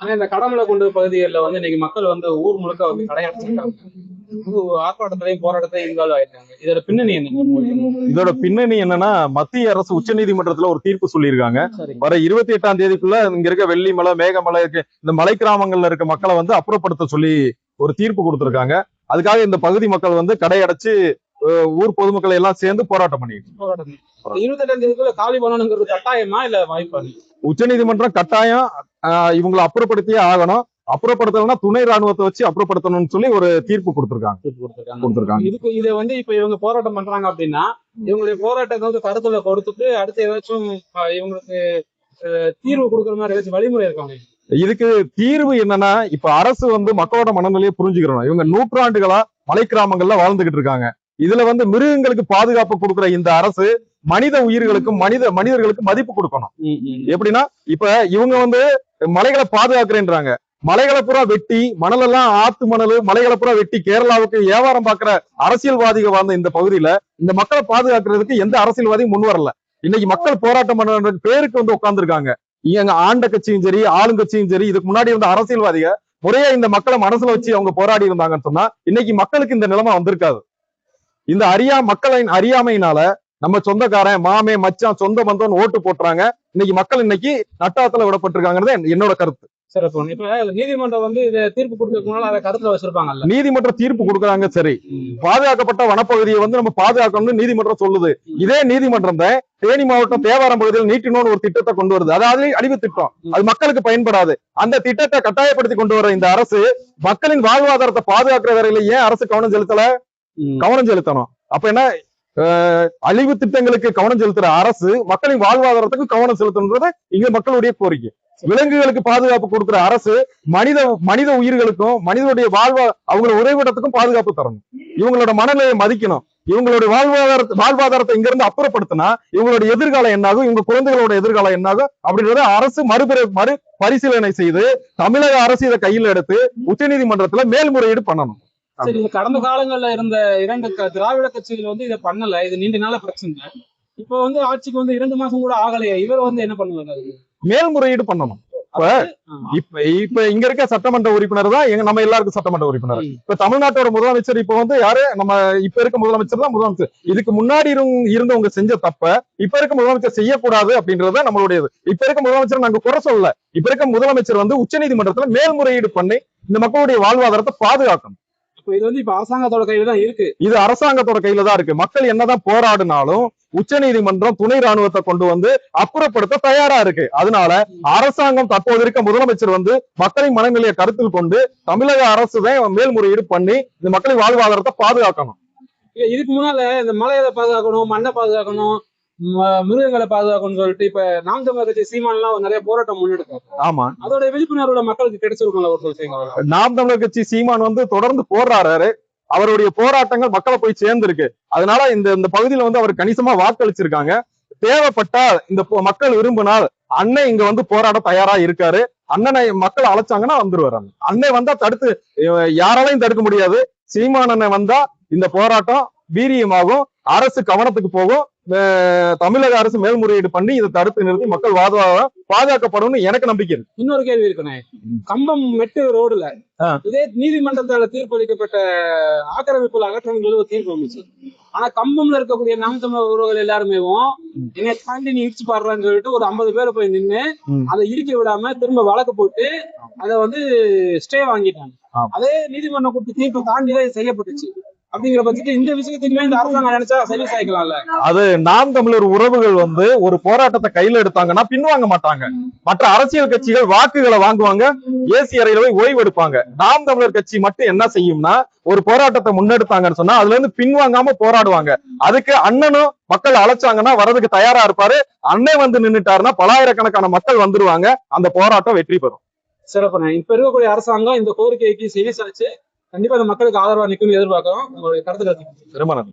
ஆனா இந்த கடமலை கொண்டு பகுதிகளில் வந்து இன்னைக்கு மக்கள் வந்து ஊர் முழுக்க வந்து கடையடைச்சிருக்காங்க. ஆர்ப்பாட்டத்திலையும் போராட்டத்திலையும் இன்வால்வ் ஆயிருக்காங்க. இதோட பின்னணி என்ன? இதோட பின்னணி என்னன்னா, மத்திய அரசு உச்ச நீதிமன்றத்துல ஒரு தீர்ப்பு சொல்லியிருக்காங்க. வர 28ஆம் தேதிக்குள்ள இங்க இருக்க வெள்ளிமலை, மேகமலை இருக்கு இந்த மலை கிராமங்கள்ல இருக்க மக்களை வந்து அப்புறப்படுத்த சொல்லி ஒரு தீர்ப்பு கொடுத்திருக்காங்க. அதுக்காக இந்த பகுதி மக்கள் வந்து கடையடைச்சு ஊர் பொதுமக்களை எல்லாம் சேர்ந்து போராட்டம் பண்ணிட்டு 28ஆம் தேதிக்குள்ள காலி பண்ணணுங்கிறது கட்டாயமா இல்ல வாய்ப்பா? உச்ச நீதிமன்றம் கட்டாயம் இவங்களை அப்புறப்படுத்தியே ஆகணும். அப்புறப்படுத்தணும்னா துணை ராணுவத்தை வச்சு அப்புறப்படுத்தணும்னு சொல்லி ஒரு தீர்ப்பு கொடுத்திருக்காங்க. இதுக்கு இதை வந்து இப்ப இவங்க போராட்டம் பண்றாங்க அப்படின்னா இவங்களுடைய போராட்டத்தை வந்து கருத்துல கொடுத்துட்டு அடுத்து ஏதாச்சும் இவங்களுக்கு தீர்வு கொடுக்குற மாதிரி ஏதாச்சும் வழிமுறை இருக்காங்க? இதுக்கு தீர்வு என்னன்னா, இப்ப அரசு வந்து மக்களோட மனநிலையை புரிஞ்சுக்கிறோம். இவங்க நூற்றாண்டுகளா மலை கிராமங்கள்ல வாழ்ந்துகிட்டு இருக்காங்க. இதுல வந்து மிருகங்களுக்கு பாதுகாப்பு கொடுக்குற இந்த அரசு மனித உயிர்களுக்கும் மனிதர்களுக்கு மதிப்பு கொடுக்கணும். எப்படின்னா, இப்ப இவங்க வந்து மலைகளை பாதுகாக்கிறேன்றாங்க. மலைகளை பூரா வெட்டி மணலெல்லாம் ஆத்து மணல் மலைகளை பூரா வெட்டி கேரளாவுக்கு வியாபாரம் பாக்குற அரசியல்வாதிகள் வாழ்ந்த இந்த பகுதியில இந்த மக்களை பாதுகாக்கிறதுக்கு எந்த அரசியல்வாதியும் முன் வரல. இன்னைக்கு மக்கள் போராட்டம் பண்ற பேருக்கு வந்து உட்கார்ந்துருக்காங்க. இங்க ஆண்ட கட்சியும் சரி ஆளுங்கட்சியும் சரி இதுக்கு முன்னாடி இருந்த அரசியல்வாதிகள் முறையா இந்த மக்களை மனசுல வச்சு அவங்க போராடி இருந்தாங்கன்னு சொன்னா இன்னைக்கு மக்களுக்கு இந்த நிலைமை வந்திருக்காது. இந்த மக்களின் அறியாமையினால நம்ம சொந்தக்காரன் மாமே மச்சான் சொந்த பந்தம் ஓட்டு போட்டுறாங்க. இன்னைக்கு மக்கள் இன்னைக்கு நட்டாத்துல விடப்பட்டிருக்காங்கிறது என்னோட கருத்து. சிறப்பு. இப்ப நீதிமன்றம் வந்து இதை தீர்ப்பு கொடுக்கறதுனால அதை கருத்துல வச்சிருப்பாங்கல்ல. நீதிமன்றம் தீர்ப்பு கொடுக்குறாங்க சரி, பாதுகாக்கப்பட்ட வனப்பகுதியை வந்து நம்ம பாதுகாக்கணும்னு நீதிமன்றம் சொல்லுது. இதே நீதிமன்றம் தான் தேனி மாவட்டம் தேவாரம் பகுதியில் நீட்டினோன்னு ஒரு திட்டத்தை கொண்டு வருது. அதாவது அழிவு திட்டம், அது மக்களுக்கு பயன்படாது. அந்த திட்டத்தை கட்டாயப்படுத்தி கொண்டு வர இந்த அரசு மக்களின் வாழ்வாதாரத்தை பாதுகாக்கிற வரையில ஏன் அரசு கவனம் செலுத்தணும்? அப்ப என்ன அழிவு திட்டங்களுக்கு கவனம் செலுத்துற அரசு மக்களின் வாழ்வாதாரத்துக்கு கவனம் செலுத்தணுன்றது இங்க மக்களுடைய கோரிக்கை. விலங்குகளுக்கு பாதுகாப்பு கொடுக்கிற அரசு மனித உயிர்களுக்கும் மனிதனுடைய அவங்களோட உறைவிடத்துக்கும் பாதுகாப்பு தரணும். இவங்களோட மனநிலையை மதிக்கணும். இவங்களுடைய வாழ்வாதாரத்தை இங்க இருந்து அப்புறப்படுத்தினா இவங்களோட எதிர்காலம் என்னாகும், இவங்க குழந்தைகளோட எதிர்காலம் என்னாகும் அப்படின்றத அரசு மறு பரிசீலனை செய்து தமிழக அரசு இதை கையில் எடுத்து உச்ச நீதிமன்றத்துல மேல்முறையீடு பண்ணணும். சரி, கடந்த காலங்கள்ல இருந்த 2 திராவிட கட்சிகள் வந்து இதை பண்ணல. இது நீண்ட நாள பிரச்சனை. இப்ப வந்து ஆட்சிக்கு வந்து 2 மாசம் கூட ஆகலையா? இவர் வந்து என்ன பண்ணுவாங்க? மேல்முறையீடு பண்ணணும். இப்ப இங்க இருக்க சட்டமன்ற உறுப்பினர் தான் நம்ம எல்லாருக்கும் சட்டமன்ற உறுப்பினர். இப்ப தமிழ்நாட்டோட முதலமைச்சர் இப்ப வந்து யாரு? நம்ம இப்ப இருக்க முதலமைச்சர் தான் முதலமைச்சர். இதுக்கு முன்னாடி இருந்தவங்க செஞ்ச தப்ப இப்ப இருக்க முதலமைச்சர் செய்யக்கூடாது அப்படின்றத நம்மளுடையது. இப்ப இருக்க முதலமைச்சர் நாங்க குறை சொல்லல. இப்ப இருக்க முதலமைச்சர் வந்து உச்ச நீதிமன்றத்துல மேல்முறையீடு பண்ணி இந்த மக்களுடைய வாழ்வாதாரத்தை பாதுகாக்கணும். இது வந்து இப்ப அரசாங்கத்தோட கையில தான் இருக்கு. இது அரசாங்கத்தோட கையில தான் இருக்கு. மக்கள் என்னதான் போராடினாலும் உச்ச நீதிமன்றம் துணை ராணுவத்தை கொண்டு வந்து அப்புறப்படுத்த தயாரா இருக்கு. அதனால அரசாங்கம் தற்போது இருக்க முதலமைச்சர் வந்து மக்களின் மனநிலையை கருத்தில் கொண்டு தமிழக அரசு தான் மேல்முறையீடு பண்ணி இந்த மக்களின் வாழ்வாதாரத்தை பாதுகாக்கணும். இதுக்கு முன்னால இந்த மலையை பாதுகாக்கணும், மண்ணை பாதுகாக்கணும், மிருகங்களை பாதுகாக்கணும்னு சொல்லிட்டு இப்ப நாம் தமிழர் கட்சி சீமான் எல்லாம் நிறைய போராட்டம் முன்னெடுக்காரு. ஆமா, அதோட விழிப்புணர்வு மக்களுக்கு கிடைச்சிருக்கும்ல ஒரு விஷயம். நாம் தமிழர் கட்சி சீமான் வந்து தொடர்ந்து போராடுறாரு. அவருடைய போராட்டங்கள் மக்களை போய் சேர்ந்திருக்கு. அதனால இந்த பகுதியில வந்து அவர் கணிசமா வாக்களிச்சிருக்காங்க. தேவைப்பட்டால் இந்த மக்கள் விரும்பினால் அண்ணன் இங்க வந்து போராட தயாரா இருக்காரு. அண்ணனை மக்கள் அழைச்சாங்கன்னா வந்துருவாரு. அண்ணன் வந்தா யாராலையும் தடுக்க முடியாது. சீமான் அண்ணன் வந்தா இந்த போராட்டம் வீரியமாகும், அரசு கவனத்துக்கு போகும். தமிழக அரசு மேல்முறையீடு பண்ணி இதை தடுத்து நிறுத்தி மக்கள் பாதுகாக்கப்படும் எனக்கு நம்பிக்கை இருக்கு. இன்னொரு கேள்வி இருக்குண்ணே. கம்பம் மெட்டு ரோடுல இதே நீதிமன்றத்தால தீர்ப்பளிக்கப்பட்ட ஆக்கிரமிப்புல அகற்றங்கள் தீர்ப்பு வந்துச்சு. ஆனா கம்பம்ல இருக்கக்கூடிய நாம் தமிழர் உறவுகள் எல்லாருமே என்னை தாண்டி நீ இடிச்சு பாடுறான்னு சொல்லிட்டு ஒரு 50 பேரை போய் நின்று அதை இடிக்க விடாம திரும்ப வழக்கு போட்டு அதை வந்து ஸ்டே வாங்கிட்டாங்க. அதே நீதிமன்றம் கொடுத்து தீர்ப்பு தாண்டிதான் செய்யப்பட்டுச்சு. அப்படிங்கிற பட்சத்தில் இந்த விஷயத்துக்குமே இந்த அரசாங்கம் நினைச்சா சரி சாய்க்கலாம்ல. அது நாம் தமிழர் உறவுகள் வந்து ஒரு போராட்டத்தை கையில எடுத்தாங்கன்னா பின்வாங்க மாட்டாங்க. மற்ற அரசியல் கட்சிகள் வாக்குகளை வாங்குவாங்க, ஏசி அறையில போய் ஓய்வு எடுப்பாங்க. நாம் தமிழர் கட்சி மட்டும் என்ன செய்யும்னா ஒரு போராட்டத்தை முன்னெடுத்தாங்கன்னு சொன்னா அதுல இருந்து பின்வாங்காம போராடுவாங்க. அதுக்கு அண்ணனும் மக்கள் அழைச்சாங்கன்னா வர்றதுக்கு தயாரா இருப்பாரு. அண்ணன் வந்து நின்னுட்டாருன்னா பலாயிரக்கணக்கான மக்கள் வந்துருவாங்க. அந்த போராட்டம் வெற்றி பெறும். சிறப்பு. இப்ப இருக்கக்கூடிய அரசாங்கம் இந்த கோரிக்கைக்கு செவி சாய்ச்சு கண்டிப்பா அந்த மக்களுக்கு ஆதரவா நிற்கும் எதிர்பார்க்கிறோம். உங்களுடைய கருத்து ரொம்ப நன்றி.